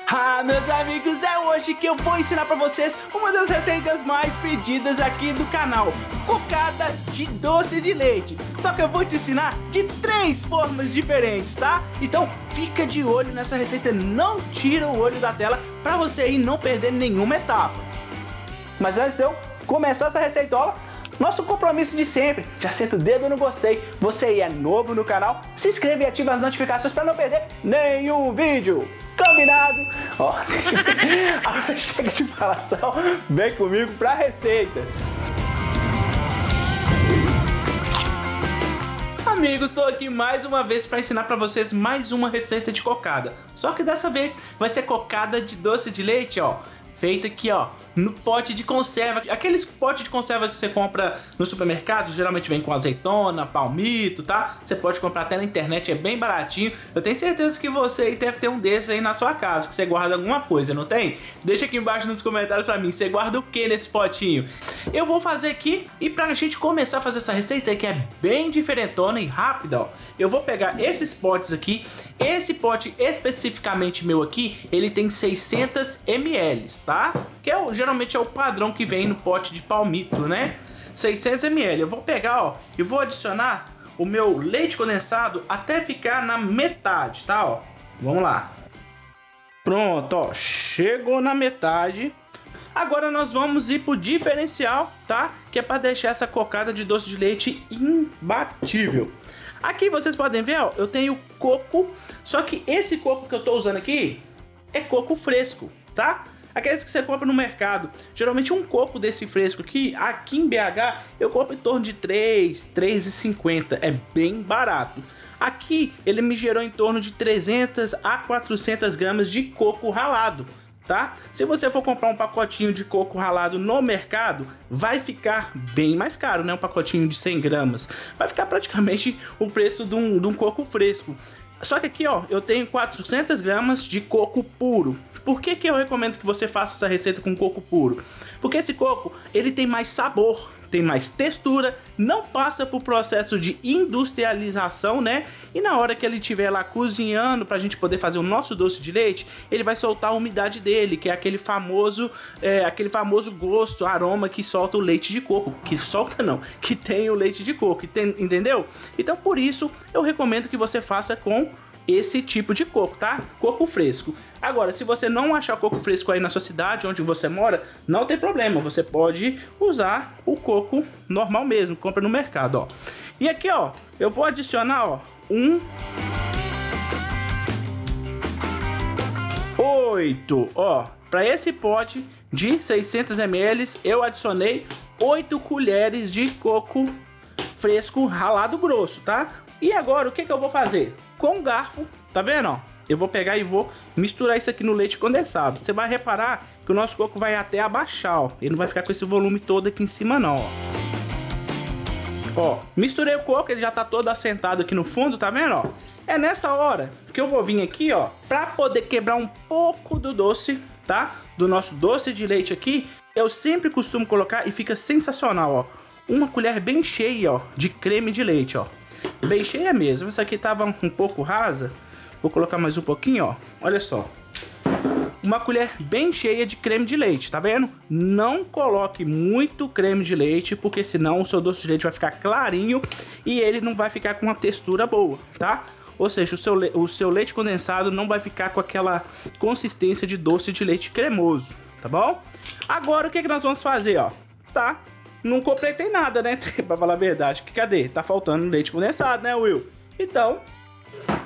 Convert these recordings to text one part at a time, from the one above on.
Ah, meus amigos, é hoje que eu vou ensinar pra vocês uma das receitas mais pedidas aqui do canal: cocada de doce de leite. Só que eu vou te ensinar de 3 formas diferentes, tá? Então fica de olho nessa receita, não tira o olho da tela pra você aí não perder nenhuma etapa. Mas antes de eu começar essa receitola, nosso compromisso de sempre: já senta o dedo no gostei. Você aí é novo no canal, se inscreve e ativa as notificações para não perder nenhum vídeo. Combinado? Ó, agora chega de falação, vem comigo pra receita. Amigos, estou aqui mais uma vez para ensinar para vocês mais uma receita de cocada. Só que dessa vez vai ser cocada de doce de leite, ó. Feita aqui, ó, no pote de conserva. Aqueles potes de conserva que você compra no supermercado, geralmente vem com azeitona, palmito, tá? Você pode comprar até na internet, é bem baratinho. Eu tenho certeza que você aí deve ter um desses aí na sua casa, que você guarda alguma coisa, não tem? Deixa aqui embaixo nos comentários pra mim, você guarda o que nesse potinho? Eu vou fazer aqui, e pra gente começar a fazer essa receita que é bem diferentona e rápida, ó, eu vou pegar esses potes aqui. Esse pote especificamente meu aqui, ele tem 600 ml, tá? Que é geralmente é o padrão que vem no pote de palmito, né? 600 ml. Eu vou pegar, ó, e vou adicionar o meu leite condensado até ficar na metade, tá? Ó, vamos lá. Pronto, ó, chegou na metade. Agora nós vamos ir pro diferencial, tá? Que é para deixar essa cocada de doce de leite imbatível. Aqui vocês podem ver, ó, eu tenho coco, só que esse coco que eu tô usando aqui é coco fresco, tá? Aqueles que você compra no mercado. Geralmente um coco desse fresco aqui em BH, eu compro em torno de R$3,50. É bem barato. Aqui ele me gerou em torno de 300 a 400 gramas de coco ralado, tá? Se você for comprar um pacotinho de coco ralado no mercado, vai ficar bem mais caro, né? Um pacotinho de 100 gramas. Vai ficar praticamente o preço de um coco fresco. Só que aqui, ó, eu tenho 400 gramas de coco puro. Por que eu recomendo que você faça essa receita com coco puro? Porque esse coco, ele tem mais sabor, tem mais textura, não passa por processo de industrialização, né? E na hora que ele estiver lá cozinhando pra gente poder fazer o nosso doce de leite, ele vai soltar a umidade dele, que é aquele famoso gosto, aroma que solta o leite de coco. Que solta não, que tem o leite de coco, entendeu? Então por isso eu recomendo que você faça com esse tipo de coco, tá? Coco fresco. Agora, se você não achar coco fresco aí na sua cidade, onde você mora, não tem problema, você pode usar o coco normal mesmo, compra no mercado, ó. E aqui, ó, eu vou adicionar, ó, 8, ó, para esse pote de 600 ml, eu adicionei 8 colheres de coco fresco ralado grosso, tá? E agora, o que eu vou fazer? Com um garfo, tá vendo, ó? Eu vou pegar e vou misturar isso aqui no leite condensado. Você vai reparar que o nosso coco vai até abaixar, ó. Ele não vai ficar com esse volume todo aqui em cima, não, ó. Ó, misturei o coco, ele já tá todo assentado aqui no fundo, tá vendo, ó? É nessa hora que eu vou vir aqui, ó, pra poder quebrar um pouco do doce, tá? Do nosso doce de leite aqui. Eu sempre costumo colocar, e fica sensacional, ó, uma colher bem cheia, ó, de creme de leite, ó. Bem cheia mesmo. Essa aqui tava um pouco rasa. Vou colocar mais um pouquinho, ó. Olha só. Uma colher bem cheia de creme de leite, tá vendo? Não coloque muito creme de leite, porque senão o seu doce de leite vai ficar clarinho e ele não vai ficar com uma textura boa, tá? Ou seja, o seu leite condensado não vai ficar com aquela consistência de doce de leite cremoso, tá bom? Agora o que nós vamos fazer, ó? Tá? Não completei nada, né? Pra falar a verdade. Cadê? Tá faltando leite condensado, né, Will? Então,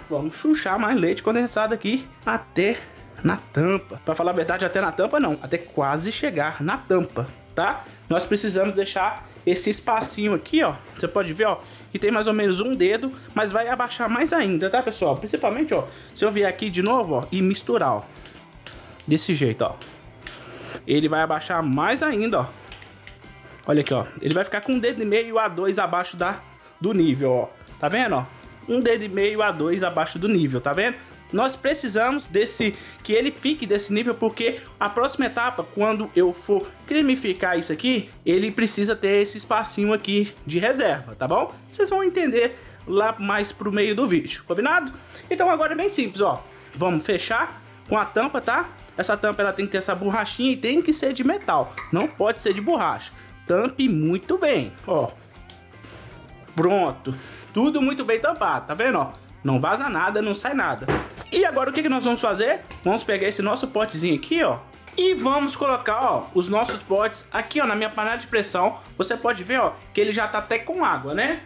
vamos chuchar mais leite condensado aqui até na tampa. Pra falar a verdade, até na tampa não. Até quase chegar na tampa, tá? Nós precisamos deixar esse espacinho aqui, ó. Você pode ver, ó, que tem mais ou menos um dedo, mas vai abaixar mais ainda, tá, pessoal? Principalmente, ó, se eu vier aqui de novo, ó, e misturar, ó. Desse jeito, ó. Ele vai abaixar mais ainda, ó. Olha aqui, ó. Ele vai ficar com um dedo e meio a 2 abaixo do nível, ó. Tá vendo, ó? Um dedo e meio a 2 abaixo do nível, tá vendo? Nós precisamos que ele fique desse nível, porque a próxima etapa, quando eu for cremificar isso aqui, ele precisa ter esse espacinho aqui de reserva, tá bom? Vocês vão entender lá mais pro meio do vídeo, combinado? Então agora é bem simples, ó. Vamos fechar com a tampa, tá? Essa tampa ela tem que ter essa borrachinha e tem que ser de metal, não pode ser de borracha. Tampe muito bem, ó. Pronto, tudo muito bem tampado, tá vendo, ó? Não vaza nada, não sai nada. E agora o que nós vamos fazer? Vamos pegar esse nosso potezinho aqui, ó, e vamos colocar, ó, os nossos potes aqui, ó, na minha panela de pressão. Você pode ver, ó, que ele já tá até com água, né?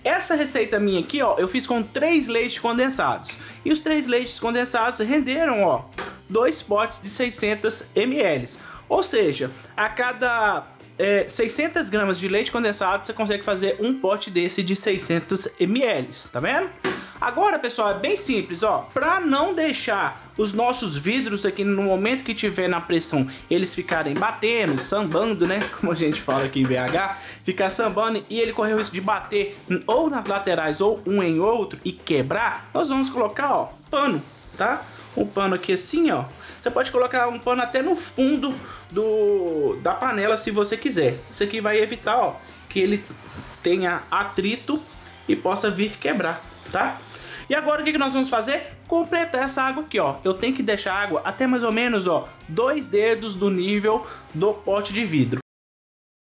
Essa receita minha aqui, ó, eu fiz com 3 leites condensados. E os 3 leites condensados renderam, ó, 2 potes de 600 ml. Ou seja, a cada 600 gramas de leite condensado, você consegue fazer um pote desse de 600 ml, tá vendo? Agora, pessoal, é bem simples, ó. Pra não deixar os nossos vidros aqui, no momento que tiver na pressão, eles ficarem batendo, sambando, né? Como a gente fala aqui em BH, ficar sambando e ele correr o risco de bater ou nas laterais ou um em outro e quebrar, nós vamos colocar, ó, pano, tá? Um pano aqui assim, ó. Você pode colocar um pano até no fundo da panela se você quiser. Isso aqui vai evitar, ó, que ele tenha atrito e possa vir quebrar, tá? E agora o que nós vamos fazer? Completar essa água aqui, ó. Eu tenho que deixar a água até mais ou menos, ó, 2 dedos do nível do pote de vidro.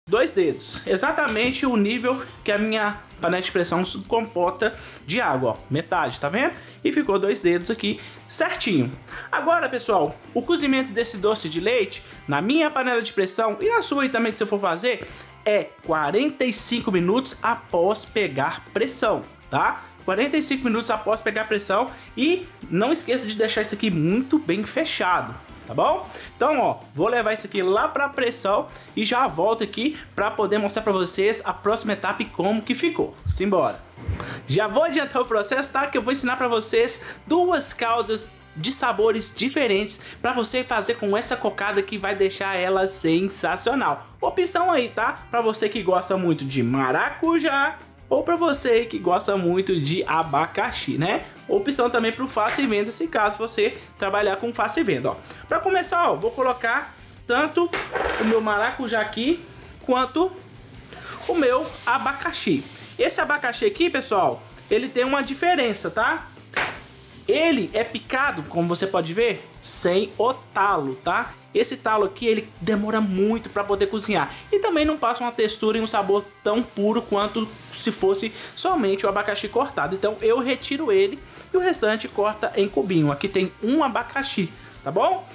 2 dedos, exatamente o nível que a minha panela de pressão comporta de água, ó, metade, tá vendo? E ficou 2 dedos aqui certinho. Agora, pessoal, o cozimento desse doce de leite na minha panela de pressão e na sua também, se você for fazer, é 45 minutos após pegar pressão, tá? 45 minutos após pegar pressão e não esqueça de deixar isso aqui muito bem fechado, tá bom? Então, ó, vou levar isso aqui lá para pressão e já volto aqui para poder mostrar para vocês a próxima etapa e como que ficou. Simbora! Já vou adiantar o processo, tá? Que eu vou ensinar para vocês 2 caldas de sabores diferentes para você fazer com essa cocada que vai deixar ela sensacional. Opção aí, tá? Para você que gosta muito de maracujá ou para você que gosta muito de abacaxi, né? Opção também para o faça e venda, se caso você trabalhar com faça e venda, ó. Para começar, ó, vou colocar tanto o meu maracujá aqui quanto o meu abacaxi. Esse abacaxi aqui, pessoal, ele tem uma diferença, tá? Ele é picado, como você pode ver, sem o talo, tá? Esse talo aqui, ele demora muito para poder cozinhar. E também não passa uma textura e um sabor tão puro quanto se fosse somente o abacaxi cortado. Então eu retiro ele e o restante corta em cubinho. Aqui tem um abacaxi, tá bom?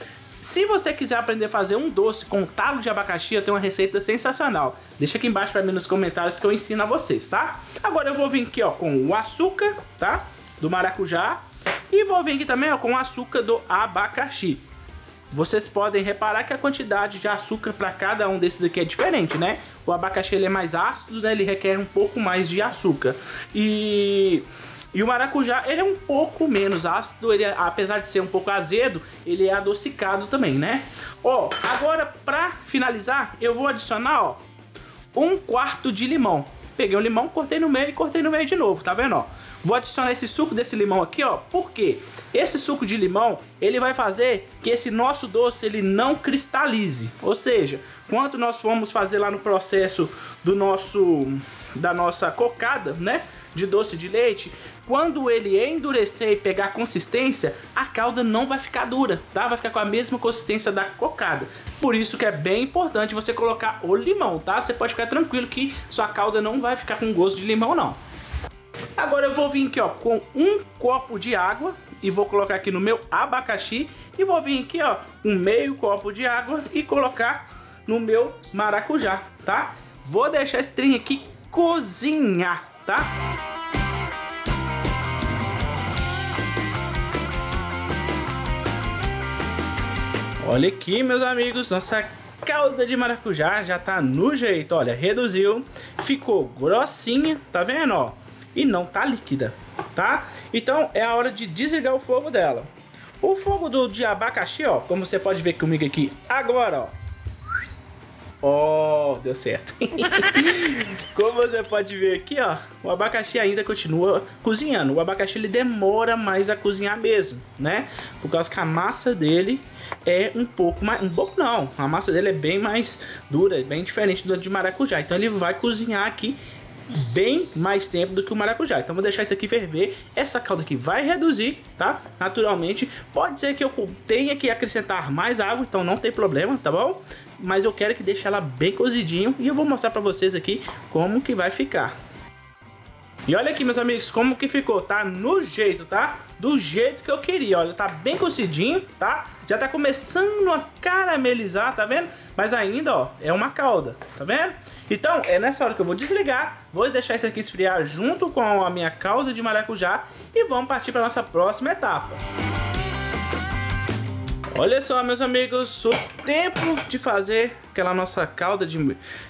Se você quiser aprender a fazer um doce com talo de abacaxi, eu tenho uma receita sensacional. Deixa aqui embaixo para mim nos comentários que eu ensino a vocês, tá? Agora eu vou vir aqui, ó, com o açúcar, tá? Do maracujá. E vou vir aqui também, ó, com o açúcar do abacaxi. Vocês podem reparar que a quantidade de açúcar para cada um desses aqui é diferente, né? O abacaxi ele é mais ácido, né? Ele requer um pouco mais de açúcar. E o maracujá ele é um pouco menos ácido, ele, apesar de ser um pouco azedo, ele é adocicado também, né? Ó, agora para finalizar, eu vou adicionar, ó, 1/4 de limão. Peguei um limão, cortei no meio e cortei no meio de novo, tá vendo, ó? Vou adicionar esse suco desse limão aqui, ó. Por quê? Esse suco de limão, ele vai fazer que esse nosso doce, ele não cristalize. Ou seja, quando nós formos fazer lá no processo da nossa cocada, né? De doce de leite, quando ele endurecer e pegar consistência, a calda não vai ficar dura, tá? Vai ficar com a mesma consistência da cocada. Por isso que é bem importante você colocar o limão, tá? Você pode ficar tranquilo que sua calda não vai ficar com gosto de limão, não. Agora eu vou vir aqui, ó, com 1 copo de água e vou colocar aqui no meu abacaxi. E vou vir aqui, ó, com meio copo de água e colocar no meu maracujá, tá? Vou deixar esse trem aqui cozinhar, tá? Olha aqui, meus amigos, nossa calda de maracujá já tá no jeito, olha, reduziu, ficou grossinha, tá vendo, ó? E não tá líquida, tá? Então é a hora de desligar o fogo dela. O fogo de abacaxi, ó, como você pode ver comigo aqui agora, ó, deu certo. Como você pode ver aqui, ó, o abacaxi ainda continua cozinhando. O abacaxi ele demora mais a cozinhar mesmo, né? Por causa que a massa dele é um pouco mais, a massa dele é bem mais dura, bem diferente do de maracujá. Então ele vai cozinhar aqui bem mais tempo do que o maracujá. Então vou deixar isso aqui ferver. Essa calda aqui vai reduzir, tá? Naturalmente. Pode ser que eu tenha que acrescentar mais água, então não tem problema, tá bom? Mas eu quero que deixe ela bem cozidinho e eu vou mostrar pra vocês aqui como que vai ficar. E olha aqui, meus amigos, como que ficou, tá? No jeito, tá? Do jeito que eu queria, olha, tá bem cocidinho, tá? Já tá começando a caramelizar, tá vendo? Mas ainda, ó, é uma calda, tá vendo? Então, é nessa hora que eu vou desligar, vou deixar isso aqui esfriar junto com a minha calda de maracujá e vamos partir para nossa próxima etapa. Olha só, meus amigos, o tempo de fazer aquela nossa calda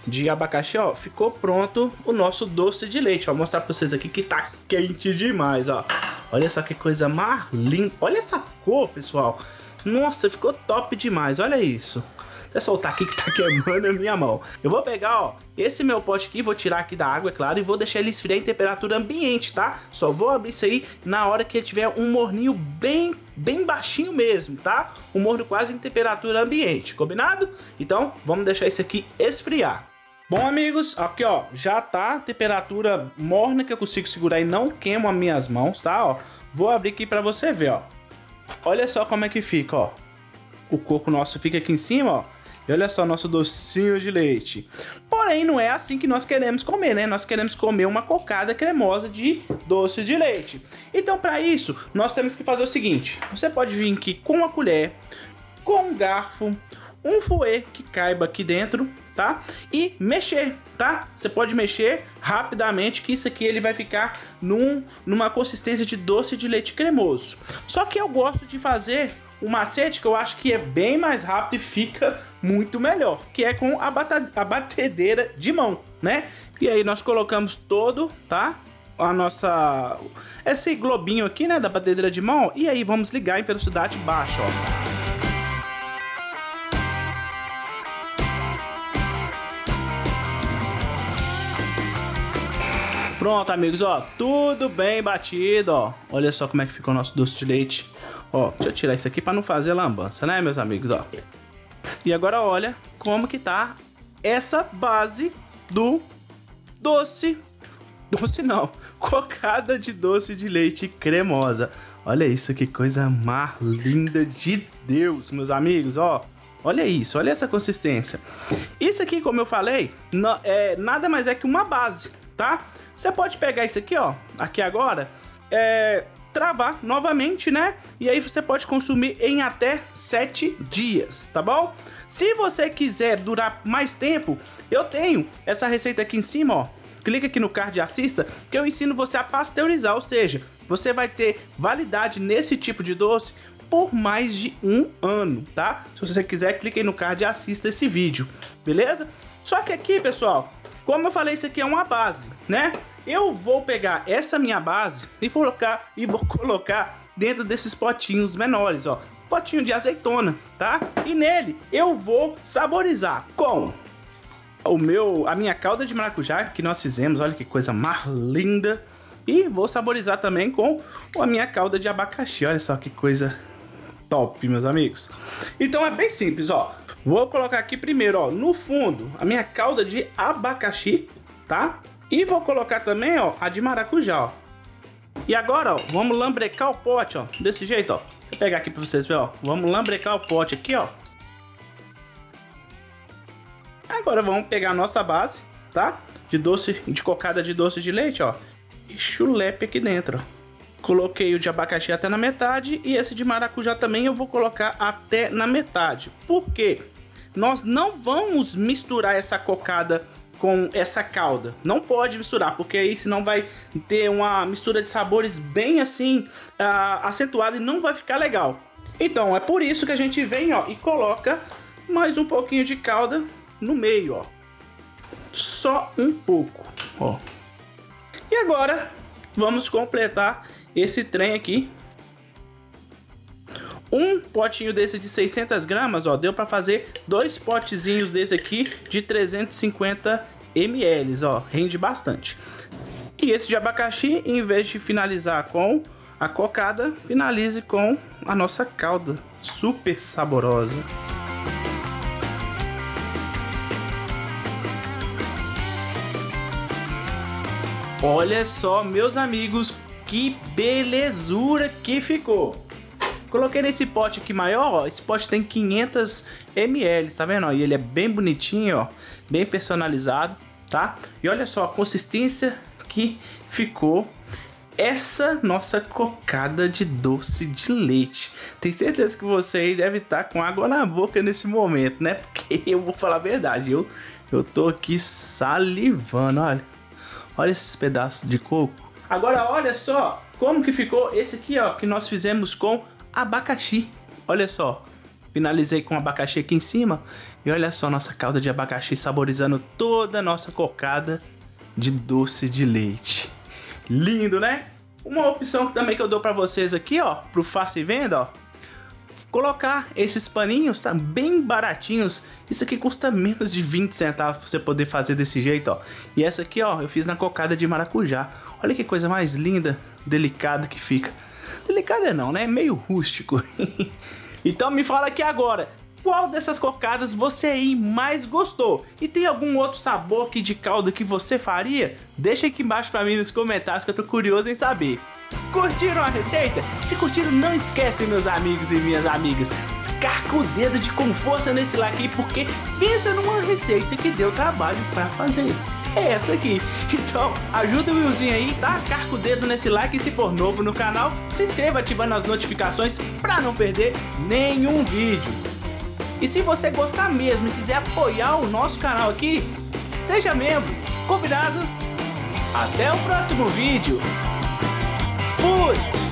de abacaxi, ó, ficou pronto o nosso doce de leite. Ó, vou mostrar para vocês aqui que tá quente demais, ó. Olha só que coisa mais linda. Olha essa cor, pessoal. Nossa, ficou top demais, olha isso. Deixa eu soltar aqui que tá queimando a minha mão. Eu vou pegar, ó, esse meu pote aqui, vou tirar aqui da água, é claro, e vou deixar ele esfriar em temperatura ambiente, tá? Só vou abrir isso aí na hora que tiver um morninho bem baixinho mesmo, tá? Um morno quase em temperatura ambiente, combinado? Então, vamos deixar isso aqui esfriar. Bom, amigos, aqui, ó, já tá temperatura morna que eu consigo segurar e não queimo as minhas mãos, tá? Ó, vou abrir aqui pra você ver, ó. Olha só como é que fica, ó. O coco nosso fica aqui em cima, ó. E olha só, nosso docinho de leite. Porém, não é assim que nós queremos comer, né? Nós queremos comer uma cocada cremosa de doce de leite. Então, para isso, nós temos que fazer o seguinte. Você pode vir aqui com uma colher, com um garfo, um fouet que caiba aqui dentro, tá? E mexer, tá? Você pode mexer rapidamente, que isso aqui ele vai ficar numa consistência de doce de leite cremoso. Só que eu gosto de fazer um macete que eu acho que é bem mais rápido e fica muito melhor, que é com a batedeira de mão, né? E aí nós colocamos todo, tá? Esse globinho aqui, né, da batedeira de mão, e aí vamos ligar em velocidade baixa, ó. Pronto, amigos, ó, tudo bem batido, ó. Olha só como é que ficou o nosso doce de leite. Ó, deixa eu tirar isso aqui para não fazer lambança, né, meus amigos, ó. E agora olha como que tá essa base do doce não, cocada de doce de leite cremosa. Olha isso, que coisa mais linda de Deus, meus amigos, ó. Olha isso, olha essa consistência. Isso aqui, como eu falei, nada mais é que uma base, tá? Você pode pegar isso aqui, ó, aqui agora, travar novamente, né? E aí você pode consumir em até 7 dias, tá bom? Se você quiser durar mais tempo, eu tenho essa receita aqui em cima, ó. Clica aqui no card e assista, que eu ensino você a pasteurizar, ou seja, você vai ter validade nesse tipo de doce por mais de 1 ano, tá? Se você quiser, clique aí no card e assista esse vídeo, beleza? Só que aqui, pessoal, como eu falei, isso aqui é uma base, né? Eu vou pegar essa minha base e vou colocar dentro desses potinhos menores, ó. Potinho de azeitona, tá? E nele eu vou saborizar com a minha calda de maracujá que nós fizemos, olha que coisa mais linda. E vou saborizar também com a minha calda de abacaxi, olha só que coisa top, meus amigos. Então é bem simples, ó. Vou colocar aqui primeiro, ó, no fundo, a minha calda de abacaxi, tá? E vou colocar também, ó, a de maracujá, ó. E agora, ó, vamos lambrecar o pote, ó, desse jeito, ó. Vou pegar aqui pra vocês verem, ó. Vamos lambrecar o pote aqui, ó. Agora vamos pegar a nossa base, tá? De cocada de doce de leite, ó. E chulepe aqui dentro, ó. Coloquei o de abacaxi até na metade e esse de maracujá também eu vou colocar até na metade. Por quê? Nós não vamos misturar essa cocada com essa calda. Não pode misturar, porque aí senão vai ter uma mistura de sabores bem assim, acentuada e não vai ficar legal. Então é por isso que a gente vem, ó, e coloca mais um pouquinho de calda no meio, ó. Só um pouco, ó. E agora vamos completar esse trem aqui. Um potinho desse de 600 gramas, ó, deu para fazer 2 potezinhos desse aqui de 350 ml, ó, rende bastante. E esse de abacaxi, em vez de finalizar com a cocada, finalize com a nossa calda super saborosa. Olha só, meus amigos, que belezura que ficou. Coloquei nesse pote aqui maior, ó. Esse pote tem 500 ml, tá vendo? Ó? E ele é bem bonitinho, ó. Bem personalizado, tá? E olha só a consistência que ficou essa nossa cocada de doce de leite. Tenho certeza que você aí deve estar com água na boca nesse momento, né? Porque eu vou falar a verdade, eu tô aqui salivando, olha. Olha esses pedaços de coco. Agora olha só como que ficou esse aqui, ó, que nós fizemos com abacaxi. Olha só, finalizei com abacaxi aqui em cima. E olha só nossa calda de abacaxi saborizando toda a nossa cocada de doce de leite. Lindo, né? Uma opção também que eu dou pra vocês aqui, ó, pro Faça e Venda, ó. Colocar esses paninhos, tá bem baratinhos. Isso aqui custa menos de 20 centavos pra você poder fazer desse jeito, ó. E essa aqui, ó, eu fiz na cocada de maracujá. Olha que coisa mais linda, delicada que fica. Delicada não, né? Meio rústico. Então me fala aqui agora, qual dessas cocadas você aí mais gostou? E tem algum outro sabor aqui de calda que você faria? Deixa aqui embaixo pra mim nos comentários que eu tô curioso em saber. Curtiram a receita? Se curtiram, não esquece, meus amigos e minhas amigas, carca o dedo com força nesse like aí, porque pensa numa receita que deu trabalho pra fazer. É essa aqui. Então, ajuda o Willzinho aí, tá? Carca o dedo nesse like e se for novo no canal, se inscreva ativando as notificações pra não perder nenhum vídeo. E se você gostar mesmo e quiser apoiar o nosso canal aqui, seja membro, combinado? Até o próximo vídeo. Fui!